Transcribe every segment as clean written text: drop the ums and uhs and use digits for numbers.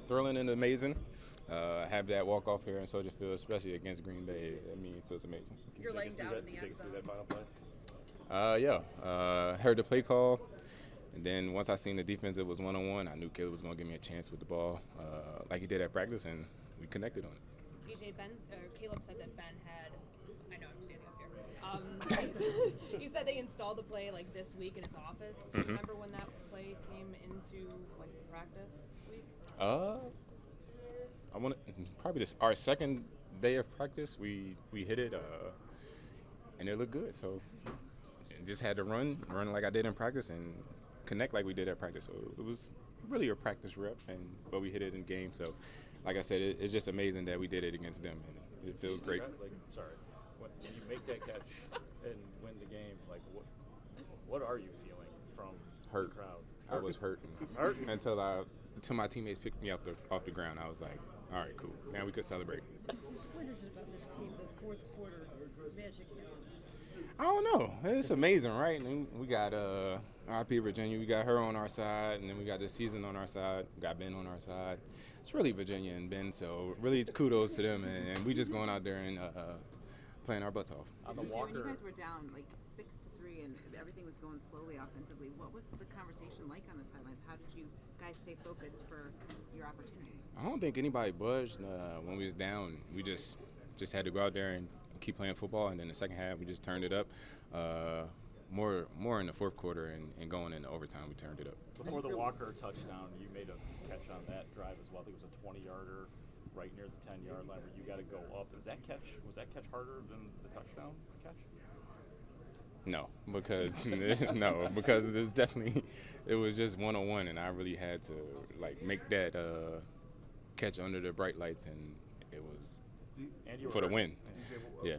thrilling and amazing. Have that walk off here in Soldier Field, especially against Green Bay. I mean, it feels amazing. You're laying down in the end zone. Did you take us through that final play? Yeah. Heard the play call, and then once I seen the defense, it was one-on-one. I knew Caleb was going to give me a chance with the ball, like he did at practice, and we connected on it. Caleb said that Ben had. I know I'm standing up here. He said they installed the play like this week in his office. Do you remember when that play came into like practice week? I want probably our second day of practice. We hit it, and it looked good. So just had to run like I did in practice, and connect like we did at practice. So it was really a practice rep, but we hit it in game. So, like I said, it's just amazing that we did it against them, and it feels great. When you make that catch and win the game, like what are you feeling from Hurt. the crowd? I was hurting until my teammates picked me off the ground. I was like, all right, cool. Now we could celebrate. What is it about this team, the fourth quarter magic happens? I don't know. It's amazing, right? And we got RP Virginia. We got her on our side, and then we got the season on our side. We got Ben on our side. It's really Virginia and Ben, so really kudos to them. And we just going out there and playing our butts off. On the DJ, walker, when you guys were down like 6-3 and everything was going slowly offensively, what was the conversation like on the sidelines? How did you guys stay focused for your opportunity? I don't think anybody budged when we was down. We just had to go out there and keep playing football, and then the second half we just turned it up. More in the fourth quarter and going into overtime, we turned it up. before the Walker touchdown, you made a catch on that drive as well. I think it was a 20-yarder right near the 10-yard line where you got to go up. Was that catch harder than the touchdown catch? No, because there's definitely it was just one-on-one, and I really had to like make that catch under the bright lights, and it was for the win. Yeah.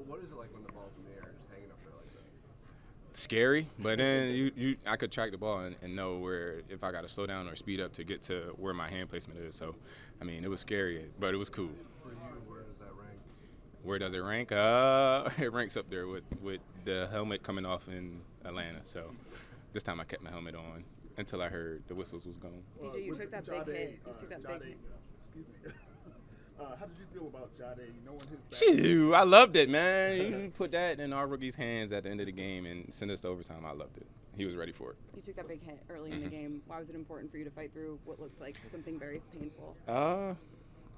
What is it like when the ball's in the air, just hanging up there like that? Scary, but then I could track the ball and know where if I got to slow down or speed up to get to where my hand placement is. So, I mean, it was scary, but it was cool. For you, where does that rank? Where does it rank? It ranks up there with the helmet coming off in Atlanta. So this time I kept my helmet on until I heard the whistles was gone. DJ, you took that big hit. Excuse me. How did you feel about Jade knowing his back? Shoot, I loved it, man. You put that in our rookie's hands at the end of the game and send us to overtime. I loved it. He was ready for it. You took that big hit early in the game. Why was it important for you to fight through what looked like something very painful? I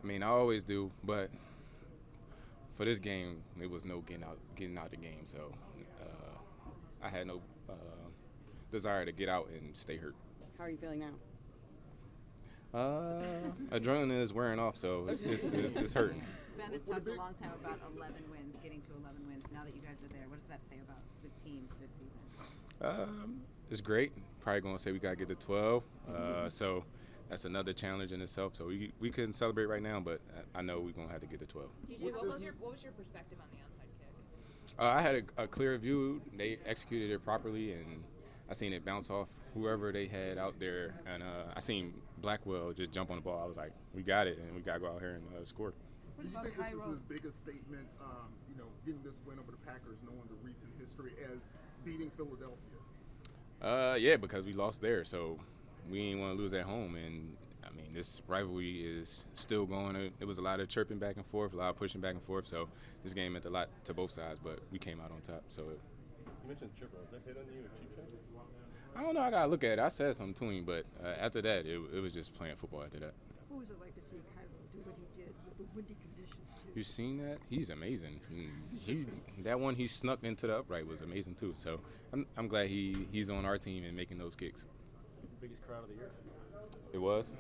mean, I always do, but for this game, it was no getting out the game. So I had no desire to get out and stay hurt. How are you feeling now? Adrenaline is wearing off, so it's hurting. Ben has talked a long time about 11 wins, getting to 11 wins. Now that you guys are there, what does that say about this team this season? It's great. Probably going to say we got to get to 12. So that's another challenge in itself. So we couldn't celebrate right now, but I know we're going to have to get to 12. DJ, what was your perspective on the onside kick? I had a clear view. They executed it properly, and I seen it bounce off whoever they had out there. And I seen Blackwell just jump on the ball. I was like, we got it, and we got to go out here and score. Do you think this is his biggest statement, getting this win over the Packers, knowing the recent history as beating Philadelphia? Yeah, because we lost there, so we didn't want to lose at home. And, I mean, this rivalry is still going. It was a lot of chirping back and forth, a lot of pushing back and forth. So this game meant a lot to both sides, but we came out on top. So You mentioned chirping. Was that hit on you or cheap shot? I don't know. I got to look at it. I said something to him, but after that, it was just playing football after that. What was it like to see Cairo do what he did with the windy conditions, too? You seen that? He's amazing. That one he snuck into the upright was amazing too. So I'm glad he's on our team and making those kicks. Biggest crowd of the year. It was?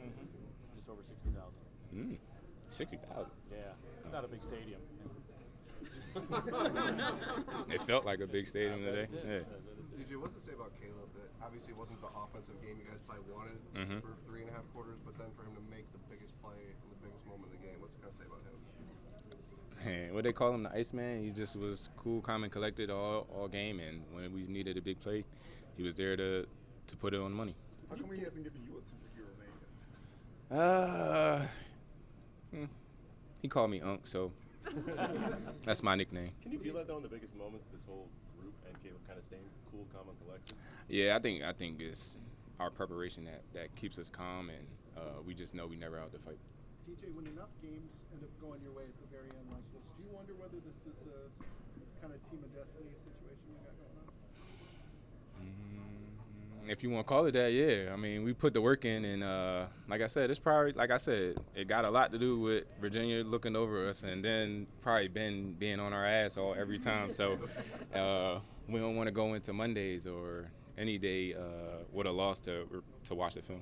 Just over 60,000. 60,000. Yeah, it's not a big stadium. It felt like a big stadium today. Yeah. DJ, what does it say about Caleb that obviously it wasn't the offensive game you guys probably wanted for 3.5 quarters, but then for him to make the biggest play in the biggest moment of the game, what's it going to say about him? Man, what they call him, the Iceman. He just was cool, calm, and collected all game, and when we needed a big play, he was there to put it on the money. How come he hasn't given you a superhero name? He called me Unc, so that's my nickname. Can you feel that though in the biggest moments, this whole group and Caleb kind of staying cool, calm, and collected? Yeah, I think it's our preparation that keeps us calm, and we just know we never out to fight. TJ, when enough games end up going your way at the very end like this, do you wonder whether this is a kind of team of destiny situation you got going on? If you want to call it that, yeah. I mean, we put the work in, and like I said, it got a lot to do with Virginia looking over us, and then probably Ben being on our ass every time. So we don't want to go into Mondays or any day with a loss to watch the film.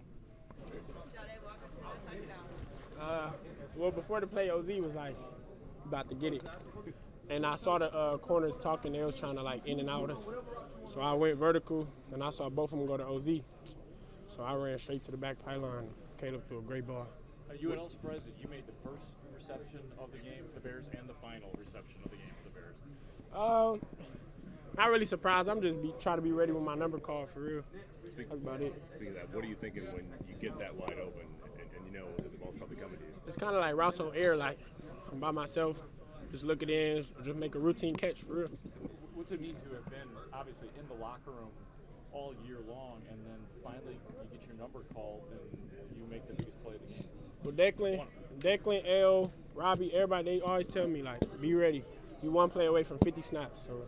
Well, before the play, OZ was like about to get it, and I saw the corners talking. They was trying to like in and out us, so I went vertical, and I saw both of them go to OZ. So I ran straight to the back pylon. Caleb threw a great ball. Are you at all surprised that you made the first reception of the game for the Bears and the final reception of the game for the Bears? Not really surprised. I'm just trying to be ready with my number called for real. That's about it. Speaking of that, what are you thinking when you get that wide open and you know that the ball's probably coming to you? It's kind of like routes on air, like I'm by myself, just look it in, just make a routine catch for real. What's it mean to have been obviously in the locker room all year long, and then finally you get your number called and you make the biggest play of the game? Well, Declan, L, Robbie, everybody, they always tell me, like, be ready. You one play away from 50 snaps, so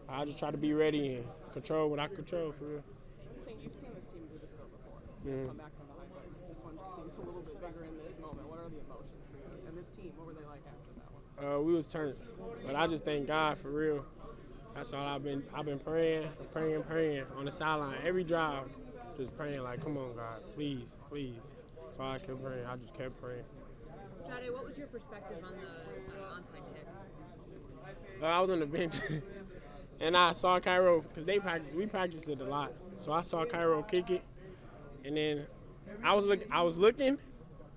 I just try to be ready and control what I control for real. I think you've seen this team do this before. Come back from the high point. This one just seems a little bit bigger in this moment. What are the emotions for you? And this team, what were they like after that one? We was turning, but I just thank God for real. That's all I've been praying on the sideline every drive, just praying like, come on God, please. That's all I kept praying. I just kept praying. Jade, what was your perspective on the onside kick? I was on the bench, and I saw Cairo because we practiced it a lot. So I saw Cairo kick it, and then I was looking,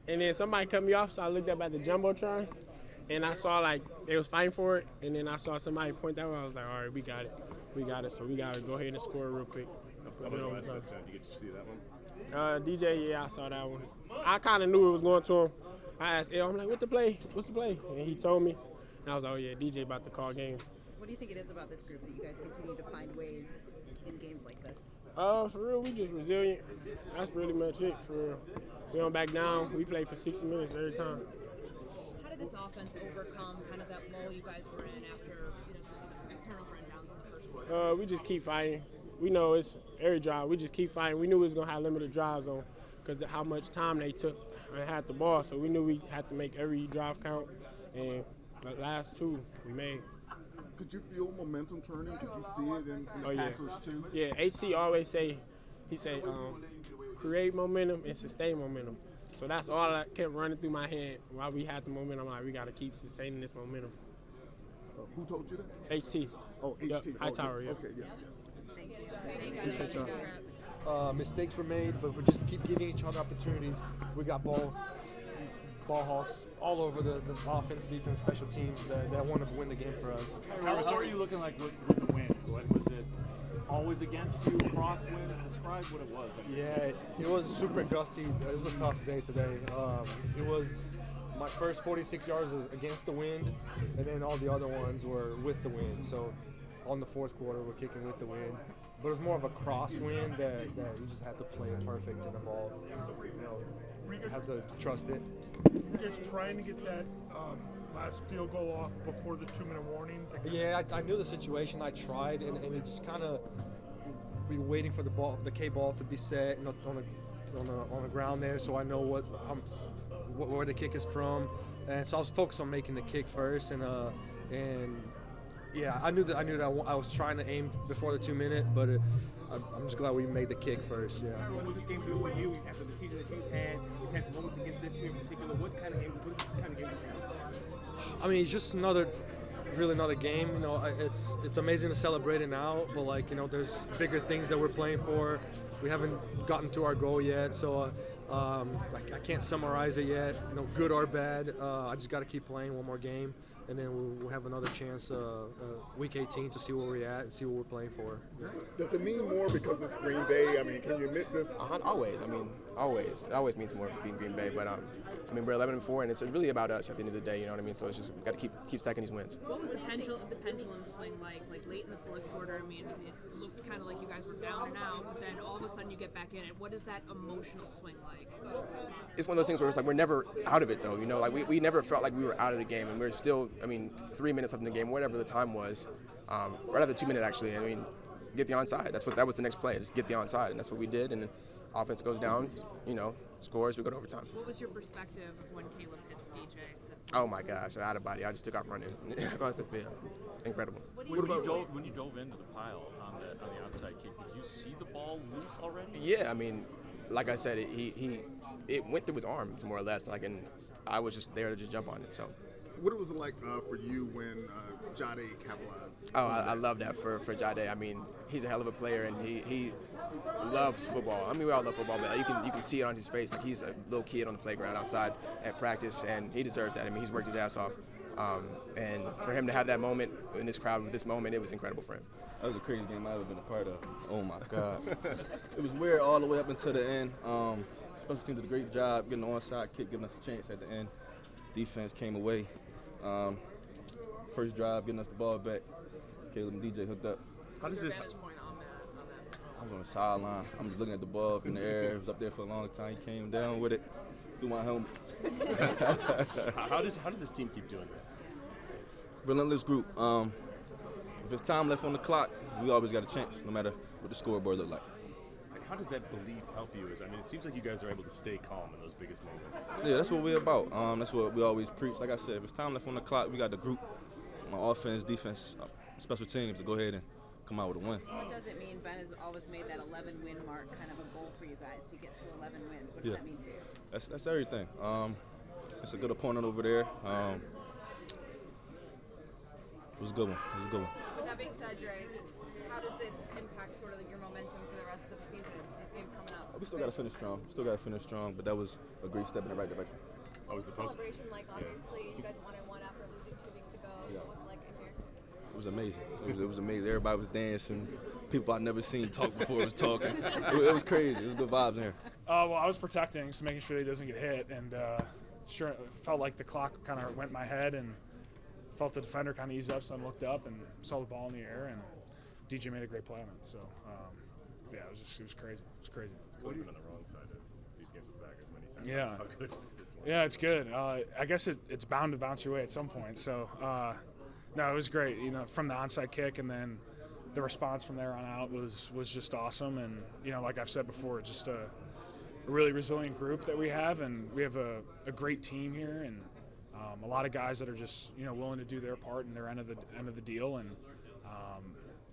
and then somebody cut me off. So I looked up at the jumbotron, and I saw like they was fighting for it, and then I saw somebody point that way. I was like, all right, we got it. So we got to go ahead and score real quick. How about the last touchdown? Did you get to see that one? DJ, yeah, I saw that one. I kind of knew it was going to him. I asked El, I'm like, what's the play? And he told me. And I was like, oh, yeah, DJ about to call game. What do you think it is about this group that you guys continue to find ways in games like this? For real, we just resilient. That's really much it. For real. We don't back down. We play for 60 minutes every time. How did this offense overcome kind of that lull you guys were in after turnover and downs in the first quarter? We just keep fighting. We know it's every drive. We just keep fighting. We knew we was going to have limited drives on because of how much time they took and had the ball. So we knew we had to make every drive count. And the last two we made. Could you feel momentum turning? Could you see it in the Packers too? Yeah, HC always say, create momentum and sustain momentum. So that's all that kept running through my head while we had the momentum. I'm like, we got to keep sustaining this momentum. Who told you that? HT. Oh, HT. Yep, Hightower, yeah. Okay, yeah. Thank you. Appreciate y'all. Mistakes were made, but we just keep giving each other opportunities. We got ball hawks all over the offense, defense, special teams that want to win the game for us. How are you looking like with the wind? Was it always against you, crosswinds? Describe what it was. Yeah, it was super gusty. It was a tough day today. It was my first 46 yards was against the wind, and then all the other ones were with the wind. So on the fourth quarter, we're kicking with the wind. But it was more of a crosswind that you just had to play it perfect in the ball. You have to trust it. You're just trying to get that last field goal off before the 2-minute warning. Yeah, I knew the situation. I tried, and it just kind of we were waiting for the K ball to be set on the ground there, so I know where the kick is from, and so I was focused on making the kick first, and yeah, I knew that I was trying to aim before the 2-minute, but I'm just glad we made the kick first. Yeah. What does this game do for you after the season that you've had some moments against this team in particular? What is this kind of game for you? I mean, it's just another game. It's amazing to celebrate it now, but there's bigger things that we're playing for. We haven't gotten to our goal yet, so I can't summarize it yet. Good or bad. I just got to keep playing one more game. and then we'll have another chance week 18 to see where we're at and see what we're playing for. Does it mean more because it's Green Bay? I mean, can you admit this? Always. I mean, always. It always means more being Green Bay. But I mean, we're 11-4, and it's really about us at the end of the day. You know what I mean? So it's just we got to keep stacking these wins. What was the pendulum swing like late in the fourth quarter? I mean, it looked kind of like you guys were down and out, but then all of a sudden you get back in it. What is that emotional swing like? It's one of those things where it's like we're never out of it, though. You know, like we never felt like we were out of the game, and we're still. I mean, 3 minutes left in the game, whatever the time was, right after 2 minutes actually. I mean, get the onside. That was the next play. Just get the onside, and that's what we did. And then offense goes down, you know, scores. We go to overtime. What was your perspective of when Caleb hits DJ? Oh my gosh, out of body. I just took off running across the field. Incredible. When you dove into the pile on the onside kick, did you see the ball loose already? Yeah, I mean, like I said, it went through his arms more or less, and I was just there to just jump on it. So. What was it like for you when Jade capitalized? Oh, I love that for Jade. I mean, he's a hell of a player, and he loves football. I mean, we all love football, but you can see it on his face. Like, he's a little kid on the playground outside at practice, and he deserves that. I mean, he's worked his ass off. And for him to have that moment in this crowd with this moment, it was incredible for him. That was the craziest game I've ever been a part of. Oh, my God. It was weird all the way up until the end. Special teams did a great job getting the onside kick, giving us a chance at the end. Defense came away. First drive, getting us the ball back. Caleb and DJ hooked up. How does this point on that? I was on the sideline. I'm just looking at the ball up in the air. It was up there for a long time. He came down with it through my helmet. How does this team keep doing this? Relentless group. If it's time left on the clock, we always got a chance, no matter what the scoreboard look like. How does that belief help you? I mean, it seems like you guys are able to stay calm in those biggest moments. Yeah, that's what we're about. That's what we always preach. Like I said, if it's time left on the clock, we got the group, offense, defense, special teams to go ahead and come out with a win. What does it mean? Ben has always made that 11-win mark kind of a goal for you guys to get to 11 wins. What does that mean for you? That's everything. It's a good opponent over there. It was a good one. With that being said, Dre, how does this impact sort of your momentum for the rest of the season? These games coming up. We still got to finish strong. But that was a great step in the right direction. What was the celebration like? Obviously, you guys won after losing 2 weeks ago. Yeah. What was it like in here? It was amazing. It was amazing. Everybody was dancing. People I'd never seen talk before was talking. It was crazy. It was good vibes in here. Well, I was protecting, so making sure he doesn't get hit, and sure, it felt like the clock kind of went in my head, and felt the defender kind of ease up, so I looked up and saw the ball in the air, and DJ made a great play on it. So, yeah, it was crazy. It was crazy. Could have been on the wrong side of these games with backers many times. Yeah. How good is this one? Yeah, it's good. I guess it's bound to bounce your way at some point. So, no, it was great. You know, from the onside kick, and then the response from there on out was just awesome. And you know, like I've said before, just a really resilient group that we have, and we have a great team here, and a lot of guys that are just willing to do their part in their end of the deal. And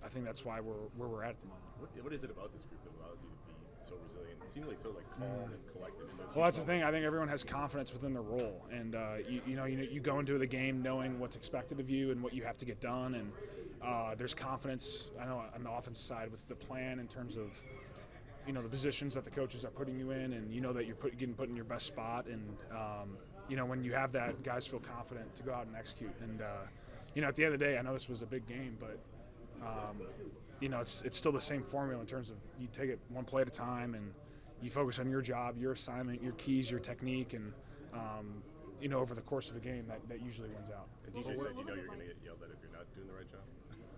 I think that's why we're where we're at the moment. What is it about this group that allows you to be so resilient? It seems like so calm and collected. Well, that's the thing. I think everyone has confidence within their role, and you go into the game knowing what's expected of you and what you have to get done, and there's confidence. I know on the offensive side with the plan in terms of the positions that the coaches are putting you in, and that you're getting put in your best spot, and when you have that, guys feel confident to go out and execute. And at the end of the day, I know this was a big game, but it's still the same formula in terms of you take it one play at a time, and you focus on your job, your assignment, your keys, your technique, and over the course of a game, that usually wins out. And DJ said you're going to get yelled at if you're not doing the right job.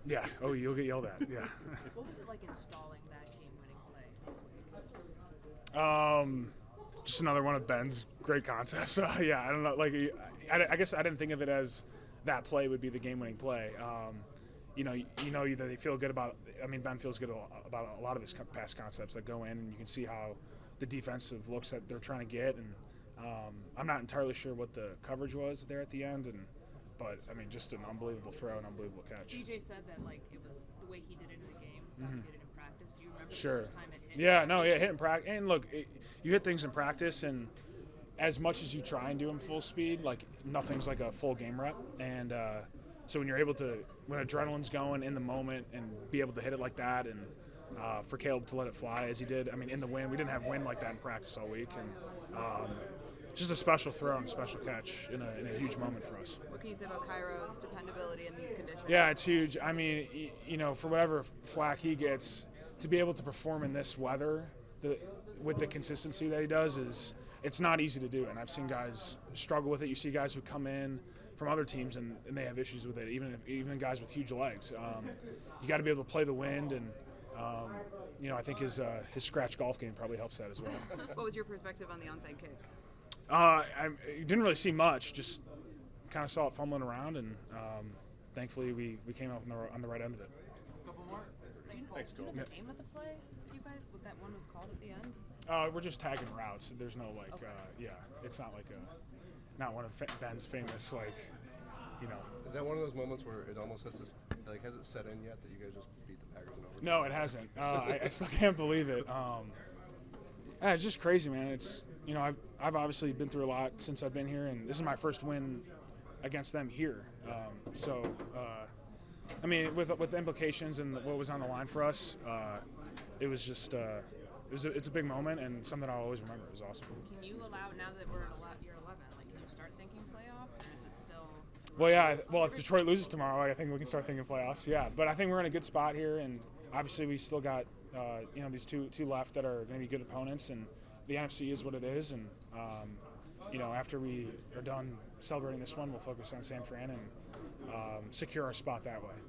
Yeah. Oh, you'll get yelled at. Yeah. What was it like installing that game-winning play this week? Just another one of Ben's great concepts. Yeah, I don't know. Like, I guess I didn't think of it as that play would be the game-winning play. That they feel good about. I mean, Ben feels good about a lot of his past concepts that go in, and you can see how the defensive looks that they're trying to get. And I'm not entirely sure what the coverage was there at the end, but I mean, just an unbelievable throw, an unbelievable catch. DJ said that it was the way he did it in the game, was how he did it in practice. Do you remember Sure. the first time it hit? Yeah, no, yeah, hit in practice. And look, you hit things in practice, and as much as you try and do them full speed, nothing's like a full game rep. And so when you're able to, when adrenaline's going in the moment and be able to hit it like that, and for Caleb to let it fly as he did, I mean, in the wind, we didn't have wind like that in practice all week. And just a special throw and a special catch in a huge moment for us. What can you say about Cairo's dependability in these conditions? Yeah, it's huge. I mean, for whatever flack he gets, to be able to perform in this weather with the consistency that he does it's not easy to do. And I've seen guys struggle with it. You see guys who come in from other teams and they have issues with it, even guys with huge legs. You got to be able to play the wind, and I think his scratch golf game probably helps that as well. What was your perspective on the onside kick? I didn't really see much, just kind of saw it fumbling around, and thankfully we came up on the right end of it. Thanks, Cole. Do you know the name of the play? You guys, what that one was called at the end? We're just tagging routes. There's no it's not like not one of Ben's famous Is that one of those moments where it almost has to has it set in yet that you guys just beat the Packers in overtime? No, it hasn't. I still can't believe it. It's just crazy, man. It's I've obviously been through a lot since I've been here, and this is my first win against them here. I mean, with the implications and what was on the line for us, it was just it's a big moment and something I'll always remember. It was awesome. Can you allow, now that we're year 11, can you start thinking playoffs, or is it still? Well, yeah. Well, if Detroit loses tomorrow, I think we can start thinking playoffs. Yeah, but I think we're in a good spot here, and obviously we still got these two left that are going to be good opponents, and the NFC is what it is, and after we are done celebrating this one, we'll focus on San Fran and secure our spot that way.